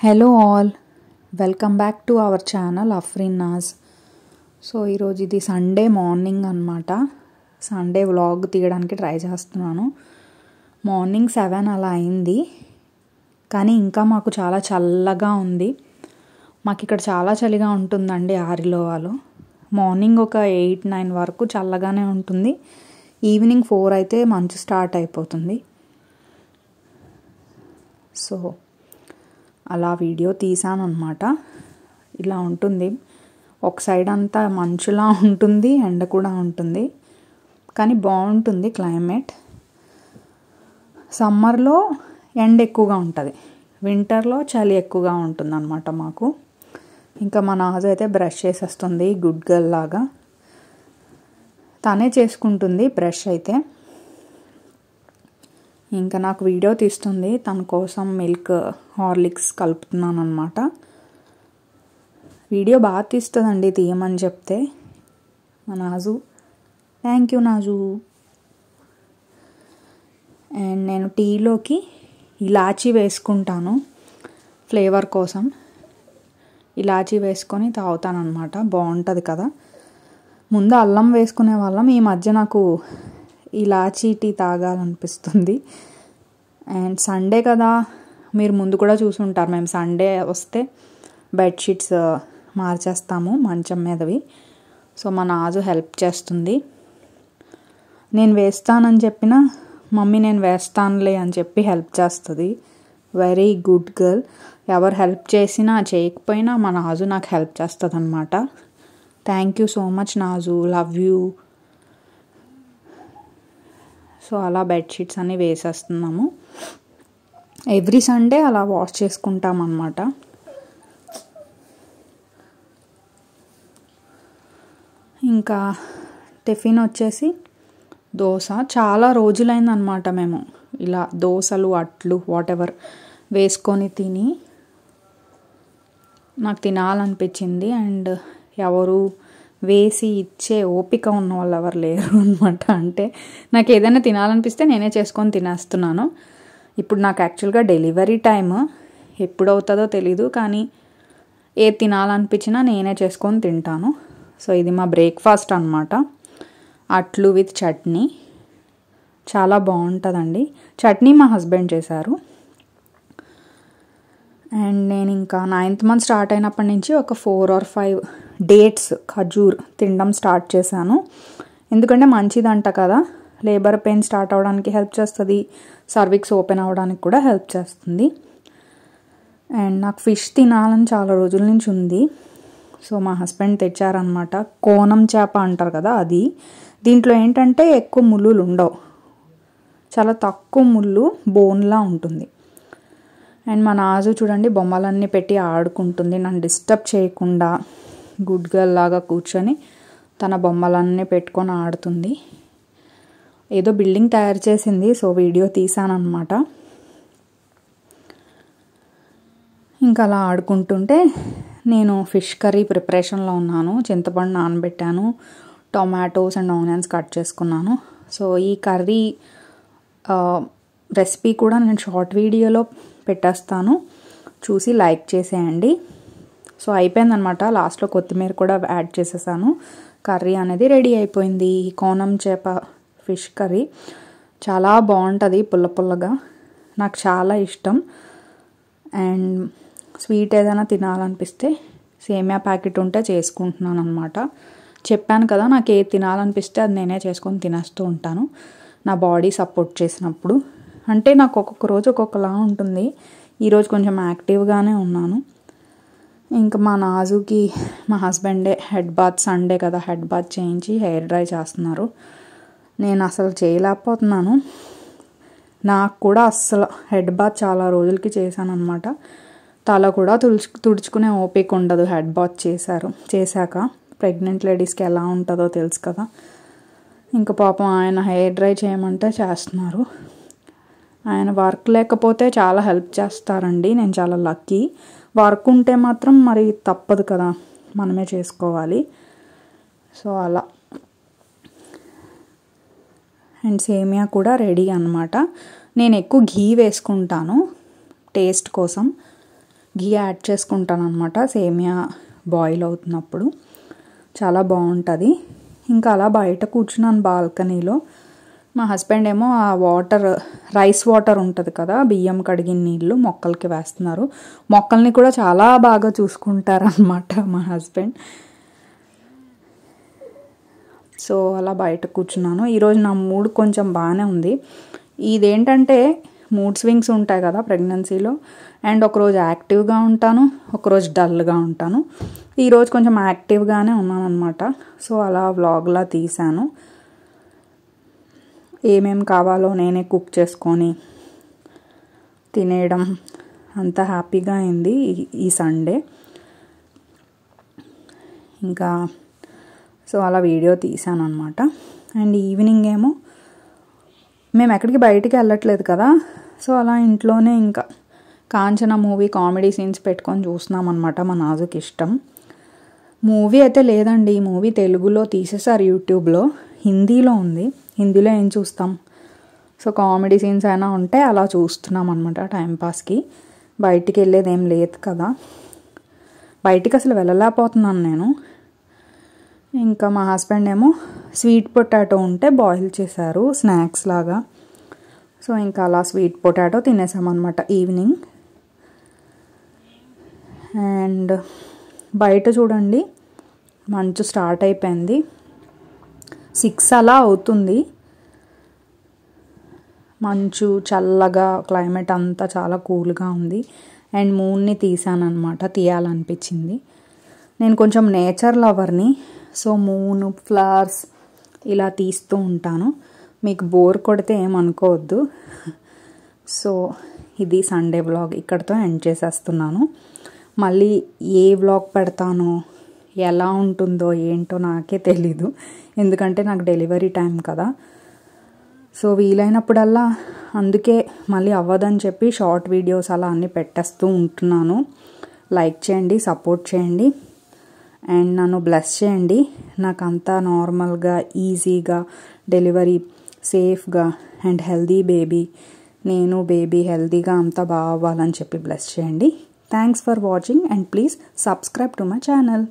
Hello all, welcome back to our channel Afreen Naaz. So ఈరోజు ఇది Sunday morning అనమాట. Sunday vlog తీయడానికి ట్రై చేస్తున్నాను. మార్నింగ్ 7 అలా అయింది, కానీ ఇంకా మాకు చాలా చల్లగా ఉంది. మాకు ఇక్కడ చాలా చలిగా ఉంటుందండి ఆరిలోవాలో. మార్నింగ్ ఒక 8-9 వరకు చల్లగానే ఉంటుంది. ఈవినింగ్ 4 అయితే మంచు స్టార్ట్ అయిపోతుంది. సో అలా వీడియో తీసాను అనమాట. ఇలా ఉంటుంది, ఒక సైడ్ అంతా మంచులా ఉంటుంది, ఎండ కూడా ఉంటుంది, కానీ బాగుంటుంది క్లైమేట్. సమ్మర్లో ఎండ ఎక్కువగా ఉంటుంది, వింటర్లో చలి ఎక్కువగా ఉంటుంది అనమాట మాకు. ఇంకా మా నాజు అయితే బ్రష్ చేసేస్తుంది గుడ్ గర్ల్ లాగా. తనే చేసుకుంటుంది బ్రష్ అయితే. ఇంకా నాకు వీడియో తీస్తుంది, తన కోసం మిల్క్ హార్లిక్స్ కలుపుతున్నాను అనమాట. వీడియో బాగా తీస్తుందండి తీయమని చెప్తే మా Naju. Thank you Naju. And నేను టీలోకి ఇలాచీ వేసుకుంటాను ఫ్లేవర్ కోసం. ఇలాచీ వేసుకొని తాగుతాను అనమాట, బాగుంటుంది కదా. ముందు అల్లం వేసుకునే వాళ్ళం, ఈ మధ్య నాకు ఇలాచీ టీ తాగాలనిపిస్తుంది. అండ్ సండే కదా, మీరు ముందు కూడా చూసుంటారు, మేము సండే వస్తే బెడ్షీట్స్ మార్చేస్తాము మంచం మీదవి. సో మా నాజు హెల్ప్ చేస్తుంది. నేను వేస్తానని చెప్పిన మమ్మీ నేను వేస్తానులే అని చెప్పి హెల్ప్ చేస్తుంది. Very good girl. ఎవరు హెల్ప్ చేసినా చేయకపోయినా మా నాజు నాకు హెల్ప్ చేస్తుంది అనమాట. Thank you so much Naju, love you. So అలా బెడ్షీట్స్ అన్నీ వేసేస్తున్నాము. ఎవ్రీ సండే అలా వాష్ చేసుకుంటాం అన్నమాట. ఇంకా టిఫిన్ వచ్చేసి దోశ. చాలా రోజులైందనమాట మేము ఇలా దోశలు అట్లు వాటెవర్ వేసుకొని తిని. నాకు తినాలనిపించింది. అండ్ ఎవరు వేసి ఇచ్చే ఓపిక ఉన్న వాళ్ళు ఎవరు లేరు అనమాట. అంటే నాకు ఏదైనా తినాలనిపిస్తే నేనే చేసుకొని తినేస్తున్నాను. ఇప్పుడు నాకు యాక్చువల్గా డెలివరీ టైమ్ ఎప్పుడవుతుందో తెలీదు, కానీ ఏది తినాలనిపించినా నేనే చేసుకొని తింటాను. సో ఇది మా బ్రేక్ఫాస్ట్ అనమాట. అట్లు విత్ చట్నీ చాలా బాగుంటుందండి. చట్నీ మా హస్బెండ్ చేశారు. అండ్ నేను ఇంకా 9th month స్టార్ట్ అయినప్పటి నుంచి ఒక 4 or 5 డేట్స్ ఖజూర్ తినడం స్టార్ట్ చేశాను. ఎందుకంటే మంచిదంట కదా, లేబర్ పెయిన్ స్టార్ట్ అవ్వడానికి హెల్ప్ చేస్తుంది, సర్విక్స్ ఓపెన్ అవ్వడానికి కూడా హెల్ప్ చేస్తుంది. అండ్ నాకు ఫిష్ తినాలని చాలా రోజుల నుంచి ఉంది. సో మా హస్బెండ్ తెచ్చారనమాట. కోనం చేప అంటారు కదా అది. దీంట్లో ఏంటంటే ఎక్కువ ముళ్ళులు ఉండవు, చాలా తక్కువ ముళ్ళు, బోన్లా ఉంటుంది. అండ్ మా నాజు చూడండి బొమ్మలన్నీ పెట్టి ఆడుకుంటుంది, నన్ను డిస్టర్బ్ చేయకుండా గుడ్ గర్ల్ లాగా కూర్చొని తన బొమ్మలన్నీ పెట్టుకొని ఆడుతుంది. ఏదో బిల్డింగ్ తయారు చేసింది, సో వీడియో తీసానమాట. ఇంకా అలా ఆడుకుంటుంటే నేను ఫిష్ కర్రీ ప్రిపరేషన్లో ఉన్నాను. చింతపండు నానబెట్టాను, టొమాటోస్ అండ్ ఆనియన్స్ కట్ చేసుకున్నాను. సో ఈ కర్రీ రెసిపీ కూడా నేను షార్ట్ వీడియోలో పెట్టేస్తాను, చూసి లైక్ చేసేయండి. సో అయిపోయిందనమాట. లాస్ట్లో కొత్తిమీర కూడా యాడ్ చేసేసాను. కర్రీ అనేది రెడీ అయిపోయింది. కోనం చేప ఫిష్ కర్రీ చాలా బాగుంటుంది, పుల్ల పుల్లగా, నాకు చాలా ఇష్టం. అండ్ స్వీట్ ఏదైనా తినాలనిపిస్తే సేమియా ప్యాకెట్ ఉంటే చేసుకుంటున్నాను అనమాట. చెప్పాను కదా, నాకు ఏది తినాలనిపిస్తే అది నేనే చేసుకొని తినేస్తూ ఉంటాను నా బాడీ సపోర్ట్ చేసినప్పుడు. అంటే నాకు ఒక్కొక్క రోజు ఒక్కొక్కలా ఉంటుంది. ఈరోజు కొంచెం యాక్టివ్గానే ఉన్నాను. ఇంకా మా నాజుకి మా హస్బెండే హెడ్ బాత్, సండే కదా హెడ్ బాత్ చేయించి హెయిర్ డ్రై చేస్తున్నారు. నేను అసలు చేయలేకపోతున్నాను. నాకు కూడా అస్సలు హెడ్ బాత్ చాలా రోజులకి చేశాను అనమాట. తల కూడా తుడుచుకునే ఓపిక ఉండదు హెడ్ బాత్ చేశాక. ప్రెగ్నెంట్ లేడీస్కి ఎలా ఉంటుందో తెలుసు కదా. ఇంకా పాపం ఆయన హెయిర్ డ్రై చేయమంటే చేస్తున్నారు. ఆయన వర్క్ లేకపోతే చాలా హెల్ప్ చేస్తారండి. నేను చాలా లక్కీ. వర్క్ ఉంటే మాత్రం మరి తప్పదు కదా, మనమే చేసుకోవాలి. సో అలా. అండ్ సేమియా కూడా రెడీ అనమాట. నేను ఎక్కువ ఘీ వేసుకుంటాను టేస్ట్ కోసం. ఘీ యాడ్ చేసుకుంటాను అనమాట సేమియా బాయిల్ అవుతున్నప్పుడు. చాలా బాగుంటుంది. ఇంకా అలా బయట కూర్చున్నాను బాల్కనీలో. మా హస్బెండ్ ఏమో ఆ వాటర్, రైస్ వాటర్ ఉంటుంది కదా, బియ్యం కడిగిన నీళ్ళు మొక్కలకి వేస్తున్నారు. మొక్కల్ని కూడా చాలా బాగా చూసుకుంటారనమాట మా హస్బెండ్. సో అలా బయట కూర్చున్నాను. ఈరోజు నా మూడ్ కొంచెం బాగానే ఉంది. ఇదేంటంటే మూడ్ స్వింగ్స్ ఉంటాయి కదా ప్రెగ్నెన్సీలో, అండ్ ఒకరోజు యాక్టివ్గా ఉంటాను, ఒకరోజు డల్గా ఉంటాను. ఈరోజు కొంచెం యాక్టివ్గానే ఉన్నాను అనమాట. సో అలా వ్లాగ్లా తీశాను. ఏమేమి కావాలో నేనే కుక్ చేసుకొని తినేయడం అంత హ్యాపీగా అయింది ఈ సండే. ఇంకా సో అలా వీడియో తీసాను అనమాట. అండ్ ఈవినింగ్ ఏమో మేము ఎక్కడికి బయటికి వెళ్ళట్లేదు కదా, సో అలా ఇంట్లోనే ఇంకా కాంచన మూవీ కామెడీ సీన్స్ పెట్టుకొని చూస్తున్నాం అనమాట. మా నాజుకి ఇష్టం. మూవీ అయితే లేదండి, ఈ మూవీ తెలుగులో తీసేసారు యూట్యూబ్లో, హిందీలో ఉంది. హిందీలో ఏం చూస్తాం, సో కామెడీ సీన్స్ అయినా ఉంటే అలా చూస్తున్నాం అనమాట టైంపాస్కి. బయటికి వెళ్ళేది ఏం లేదు కదా, బయటికి అసలు వెళ్ళలేకపోతున్నాను నేను. ఇంకా మా హస్బెండ్ ఏమో స్వీట్ పొటాటో ఉంటే బాయిల్ చేశారు స్నాక్స్ లాగా. సో ఇంకా అలా స్వీట్ పొటాటో తినేసామన్నమాట ఈవినింగ్. అండ్ బయట చూడండి మంచు స్టార్ట్ అయిపోయింది. 6 అలా అవుతుంది. మంచు చల్లగా, క్లైమేట్ అంతా చాలా కూల్గా ఉంది. అండ్ మూన్ని తీసానమాట, తీయాలనిపించింది. నేను కొంచెం నేచర్ లవర్ని, సో మూన్, ఫ్లవర్స్ ఇలా తీస్తూ ఉంటాను. మీకు బోర్ కొడితే ఏమనుకోవద్దు. సో ఇది సండే వ్లాగ్ ఇక్కడితో ఎండ్ చేసేస్తున్నాను. మళ్ళీ ఏ వ్లాగ్ పెడతానో, ఎలా ఉంటుందో ఏంటో నాకే తెలీదు, ఎందుకంటే నాకు డెలివరీ టైం కదా. సో వీలైనప్పుడల్లా అందుకే మళ్ళీ అవ్వదని చెప్పి షార్ట్ వీడియోస్ అలా అన్నీ పెట్టేస్తూ ఉంటున్నాను. లైక్ చేయండి, సపోర్ట్ చేయండి, అండ్ నన్ను బ్లెస్ చేయండి. నాకు అంతా నార్మల్గా, ఈజీగా డెలివరీ సేఫ్గా అండ్ హెల్దీ బేబీ, నేను బేబీ హెల్దీగా అంతా బాగా అవ్వాలని చెప్పి బ్లెస్ చేయండి. Thanks for watching and please subscribe to my channel.